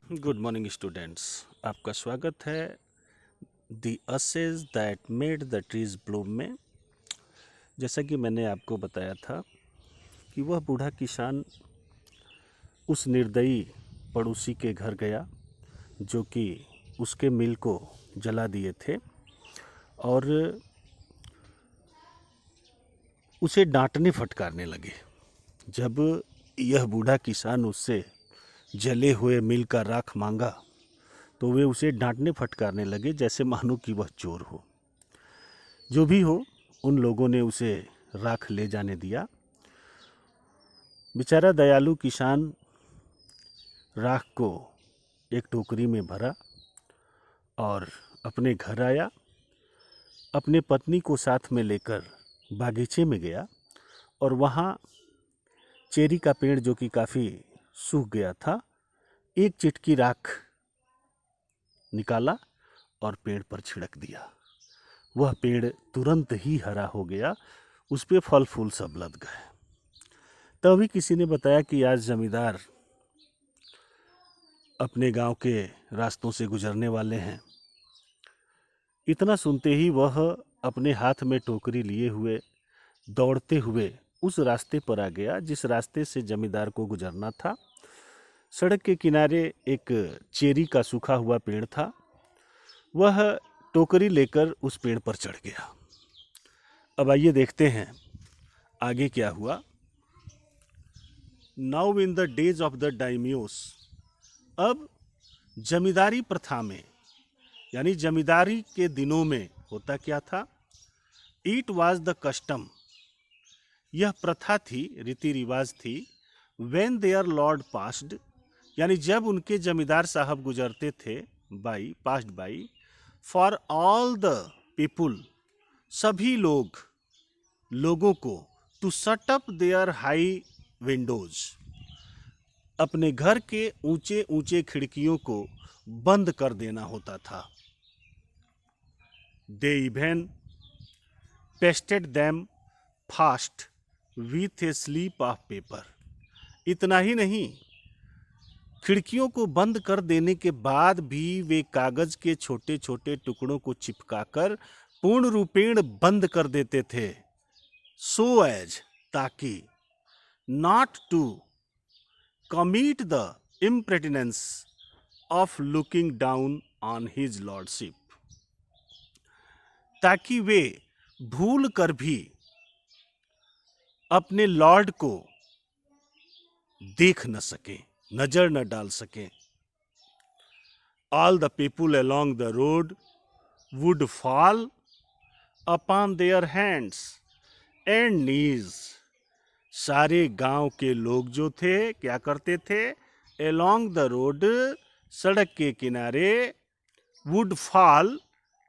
Good morning students. आपका स्वागत है the ashes that made the trees bloom में। जैसा कि मैंने आपको बताया था कि वह बूढ़ा किसान उस निर्दयी पड़ोसी के घर गया जो कि उसके मिल को जला दिए थे और उसे डांटने फटकारने लगे। जब यह बूढ़ा किसान उससे जले हुए मिल का राख मांगा तो वे उसे डांटने फटकारने लगे जैसे मानो कि वह चोर हो। जो भी हो, उन लोगों ने उसे राख ले जाने दिया। बेचारा दयालु किसान राख को एक टोकरी में भरा और अपने घर आया। अपने पत्नी को साथ में लेकर बागीचे में गया और वहाँ चेरी का पेड़ जो कि काफ़ी सूख गया था, एक चिटकी राख निकाला और पेड़ पर छिड़क दिया। वह पेड़ तुरंत ही हरा हो गया, उस पे फल फूल सब लद गए। तभी किसी ने बताया कि आज जमींदार अपने गांव के रास्तों से गुजरने वाले हैं। इतना सुनते ही वह अपने हाथ में टोकरी लिए हुए दौड़ते हुए उस रास्ते पर आ गया जिस रास्ते से जमींदार को गुजरना था। सड़क के किनारे एक चेरी का सूखा हुआ पेड़ था। वह टोकरी लेकर उस पेड़ पर चढ़ गया। अब आइए देखते हैं आगे क्या हुआ। Now in the days of the daimios, अब जमींदारी प्रथा में यानी जमींदारी के दिनों में होता क्या था। इट वाज द कस्टम, यह प्रथा थी, रीति रिवाज थी। व्हेन देयर लॉर्ड पास्ड, यानी जब उनके जमींदार साहब गुजरते थे, by passed by, for all the people, सभी लोगों को, to shut up their high windows, अपने घर के ऊंचे ऊंचे खिड़कियों को बंद कर देना होता था। They even pasted them fast with A sleep of paper. इतना ही नहीं, खिड़कियों को बंद कर देने के बाद भी वे कागज के छोटे छोटे टुकड़ों को चिपकाकर पूर्ण रूपेण बंद कर देते थे। सो एज, ताकि, not to commit the impertinence of looking down on his lordship, ताकि वे भूल कर भी अपने लॉर्ड को देख न सके, नजर न डाल सके। All the people along the road would fall upon their hands and knees, सारे गांव के लोग जो थे क्या करते थे, अलोंग द रोड, सड़क के किनारे, वुड फॉल,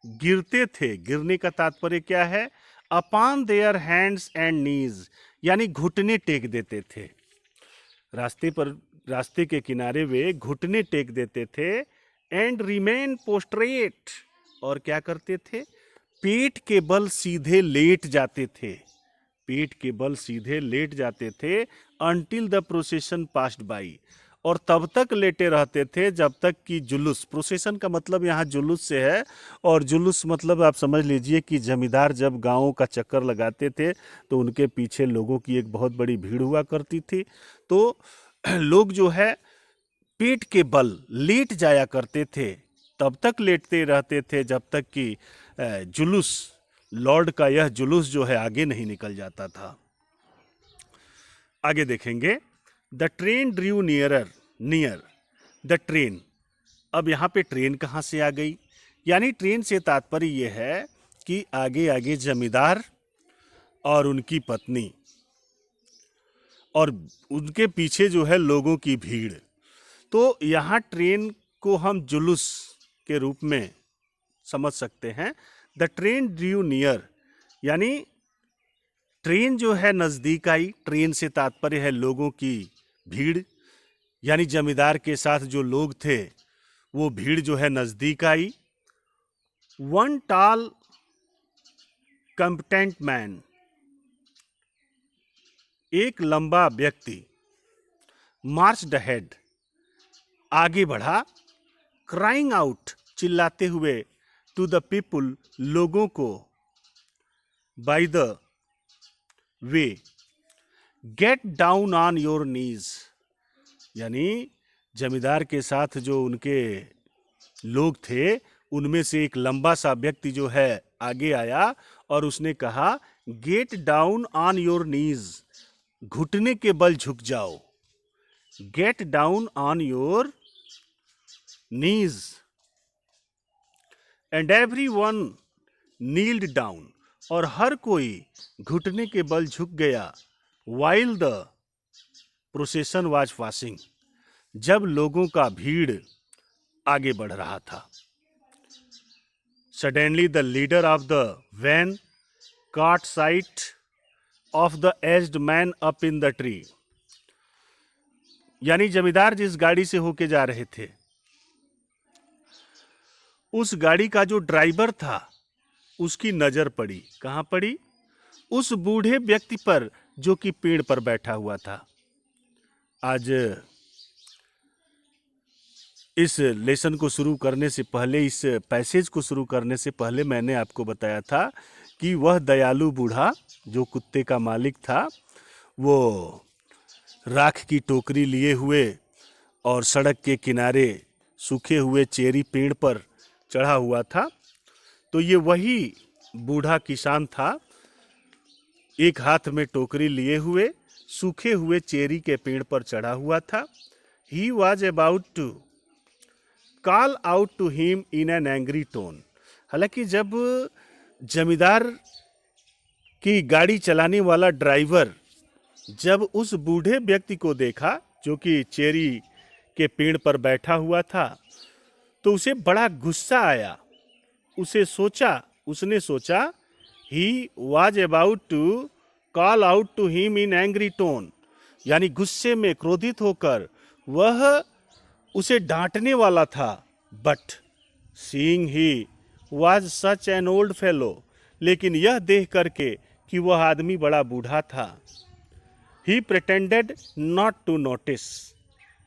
गिरते थे। गिरने का तात्पर्य क्या है, अपॉन देयर हैंड्स एंड नीज, यानी घुटने टेक देते थे। रास्ते के किनारे वे घुटने टेक देते थे। एंड रिमेन पोस्ट्रेट, और क्या करते थे, पेट के बल सीधे लेट जाते थे। पेट के बल सीधे लेट जाते थे। Until the procession passed by, और तब तक लेटे रहते थे जब तक कि जुलूस, प्रोसेशन का मतलब यहाँ जुलूस से है, और जुलूस मतलब आप समझ लीजिए कि जमींदार जब गांवों का चक्कर लगाते थे तो उनके पीछे लोगों की एक बहुत बड़ी भीड़ हुआ करती थी। तो लोग जो है पेट के बल लेट जाया करते थे, तब तक लेटते रहते थे जब तक कि जुलूस, लॉर्ड का यह जुलूस जो है आगे नहीं निकल जाता था। आगे देखेंगे, the train ड्रीव near the train. अब यहाँ पे ट्रेन कहाँ से आ गई, यानी ट्रेन से तात्पर्य यह है कि आगे आगे जमींदार और उनकी पत्नी और उनके पीछे जो है लोगों की भीड़। तो यहाँ ट्रेन को हम जुलूस के रूप में समझ सकते हैं। द ट्रेन ड्रीव नियर, यानी ट्रेन जो है नजदीक आई। ट्रेन से तात्पर्य है लोगों की भीड़, यानी जमींदार के साथ जो लोग थे वो भीड़ जो है नजदीक आई। वन टॉल कॉम्पिटेंट मैन, एक लंबा व्यक्ति, मार्च्ड अहेड, आगे बढ़ा, क्राइंग आउट, चिल्लाते हुए, टू द पीपुल, लोगों को, by the way, gate down on your नीज, यानी जमींदार के साथ जो उनके लोग थे उनमें से एक लंबा सा व्यक्ति जो है आगे आया और उसने कहा, get down on your knees, घुटने के बल झुक जाओ, get down on your knees, and everyone kneeled down, और हर कोई घुटने के बल झुक गया, while the procession was passing, जब लोगों का भीड़ आगे बढ़ रहा था। Suddenly the leader of the van caught sight of the aged man up in the tree, यानी जमींदार जिस गाड़ी से होके जा रहे थे उस गाड़ी का जो ड्राइवर था उसकी नजर पड़ी, कहां पड़ी? उस बूढ़े व्यक्ति पर जो कि पेड़ पर बैठा हुआ था। आज इस लेसन को शुरू करने से पहले, इस पैसेज को शुरू करने से पहले मैंने आपको बताया था कि वह दयालु बूढ़ा जो कुत्ते का मालिक था वो राख की टोकरी लिए हुए और सड़क के किनारे सूखे हुए चेरी पेड़ पर चढ़ा हुआ था। तो ये वही बूढ़ा किसान था, एक हाथ में टोकरी लिए हुए सूखे हुए चेरी के पेड़ पर चढ़ा हुआ था। He was about to call out to him in an angry tone, हालांकि जब जमींदार की गाड़ी चलाने वाला ड्राइवर जब उस बूढ़े व्यक्ति को देखा जो कि चेरी के पेड़ पर बैठा हुआ था तो उसे बड़ा गुस्सा आया। उसने सोचा he was about to call out to him in angry tone, यानी गुस्से में क्रोधित होकर वह उसे डांटने वाला था। But seeing he was such an old fellow, लेकिन यह देख करके कि वह आदमी बड़ा बूढ़ा था, he pretended not to notice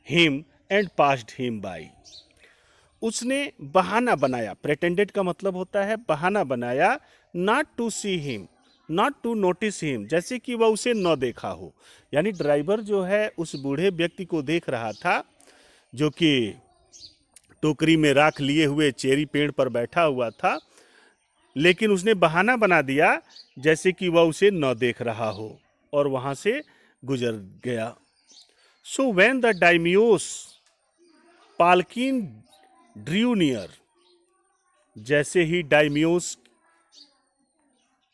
him and passed him by, उसने बहाना बनाया, प्रिटेंडेड का मतलब होता है बहाना बनाया, not to see him, not to notice him, जैसे कि वह उसे न देखा हो। यानी ड्राइवर जो है उस बूढ़े व्यक्ति को देख रहा था जो कि टोकरी में राख लिए हुए चेरी पेड़ पर बैठा हुआ था, लेकिन उसने बहाना बना दिया जैसे कि वह उसे न देख रहा हो और वहां से गुजर गया। So when the daimio's palanquin drew near, जैसे ही डायमियोस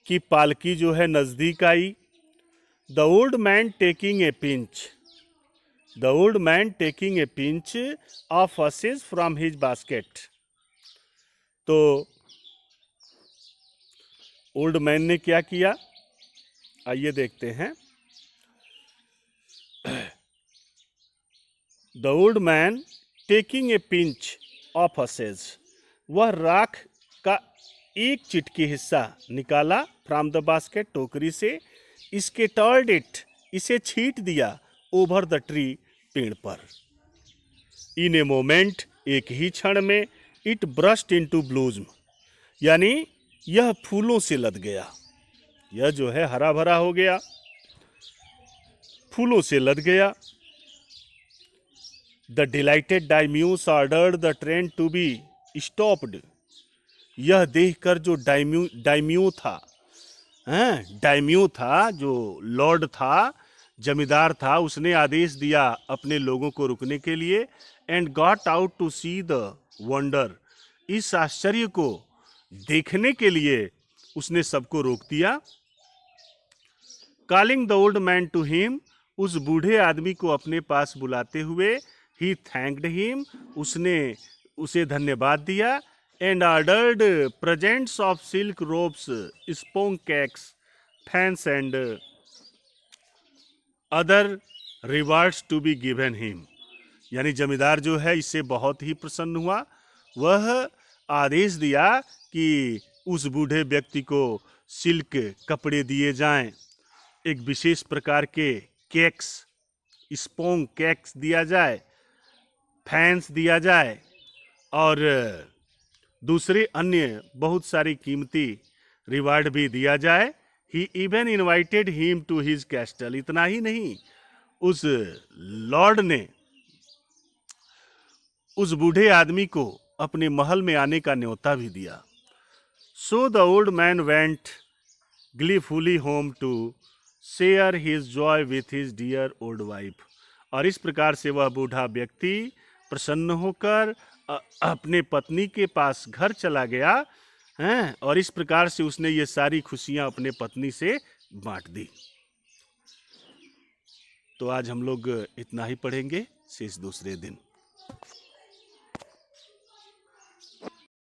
की पालकी जो है नजदीक आई, the old man taking a pinch, the old man taking a pinch of ashes from his basket, तो ओल्ड मैन ने क्या किया, आइए देखते हैं। The old man taking a pinch of ashes, वह राख का एक चिटकी हिस्सा निकाला, फ्रॉम द बास्केट, टोकरी से, इसके टर्ड इट, इसे छींट दिया, ओवर द ट्री, पेड़ पर। इन ए मोमेंट, एक ही क्षण में, इट ब्रस्ट इनटू ब्लूम, यानी यह फूलों से लद गया, यह जो है हरा भरा हो गया, फूलों से लद गया। The delighted daimios ordered the train to be stopped, यह देखकर जो डायम्यू था, जो लॉर्ड था, जमींदार था, उसने आदेश दिया अपने लोगों को रुकने के लिए। And got out to see the wonder, इस आश्चर्य को देखने के लिए उसने सबको रोक दिया। Calling the old man to him, उस बूढ़े आदमी को अपने पास बुलाते हुए, ही थैंक्ड हिम, उसने उसे धन्यवाद दिया। And ordered presents of silk robes, sponge cakes, fans and other rewards to be given him, यानी जमींदार जो है इससे बहुत ही प्रसन्न हुआ। वह आदेश दिया कि उस बूढ़े व्यक्ति को सिल्क कपड़े दिए जाएं, एक विशेष प्रकार के केक्स, स्पोंग केक्स दिया जाए, फैंस दिया जाए और दूसरे अन्य बहुत सारी कीमती रिवार्ड भी दिया जाए। He even invited him to his castle. इतना ही नहीं, उस लॉर्ड ने उस बूढ़े आदमी को अपने महल में आने का न्योता भी दिया। So the old man went gleefully home to share his joy with his dear old wife. और इस प्रकार से वह बूढ़ा व्यक्ति प्रसन्न होकर अपने पत्नी के पास घर चला गया हैं, और इस प्रकार से उसने ये सारी खुशियां अपने पत्नी से बांट दी। तो आज हम लोग इतना ही पढ़ेंगे, शेष दूसरे दिन।